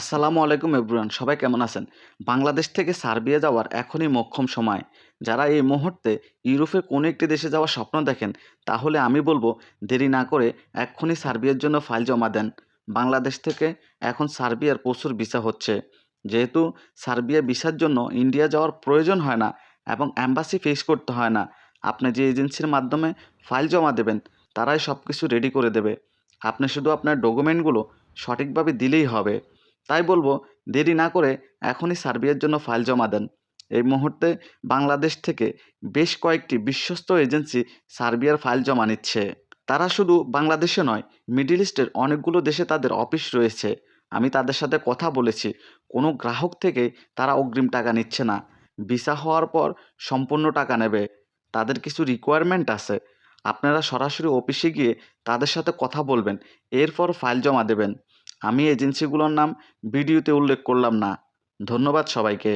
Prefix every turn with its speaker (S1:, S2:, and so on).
S1: আসসালামু আলাইকুম এভরিওয়ান, সবাই কেমন আছেন? বাংলাদেশ থেকে সার্বিয়া যাওয়ার এখনই মোক্ষম সময়। যারা এই মুহূর্তে ইউরোপের কোনো একটি দেশে যাওয়ার স্বপ্ন দেখেন, তাহলে আমি বলব দেরি না করে এক্ষুনি সার্বিয়ার জন্য ফাইল জমা দেন। বাংলাদেশ থেকে এখন সার্বিয়ার প্রচুর ভিসা হচ্ছে। যেহেতু সার্বিয়া ভিসার জন্য ইন্ডিয়া যাওয়ার প্রয়োজন হয় না এবং অ্যাম্বাসি ফেস করতে হয় না। আপনি যে এজেন্সির মাধ্যমে ফাইল জমা দেবেন, তারাই সব কিছু রেডি করে দেবে। আপনি শুধু আপনার ডকুমেন্টগুলো সঠিকভাবে দিলেই হবে। তাই বলবো দেরি না করে এখনই সার্বিয়ার জন্য ফাইল জমা দেন। এই মুহূর্তে বাংলাদেশ থেকে বেশ কয়েকটি বিশ্বস্ত এজেন্সি সার্বিয়ার ফাইল জমা নিচ্ছে। তারা শুধু বাংলাদেশে নয়, মিডল ইস্টের অনেকগুলো দেশে তাদের অফিস রয়েছে। আমি তাদের সাথে কথা বলেছি। কোনো গ্রাহক থেকে তারা অগ্রিম টাকা নিচ্ছে না। ভিসা হওয়ার পর সম্পূর্ণ টাকা নেবে। তাদের কিছু রিকোয়ারমেন্ট আছে। আপনারা সরাসরি অফিসে গিয়ে তাদের সাথে কথা বলবেন। এরপর ফাইল জমা দেবেন। আমি এজেন্সিগুলোর নাম ভিডিওতে উল্লেখ করলাম না। ধন্যবাদ সবাইকে।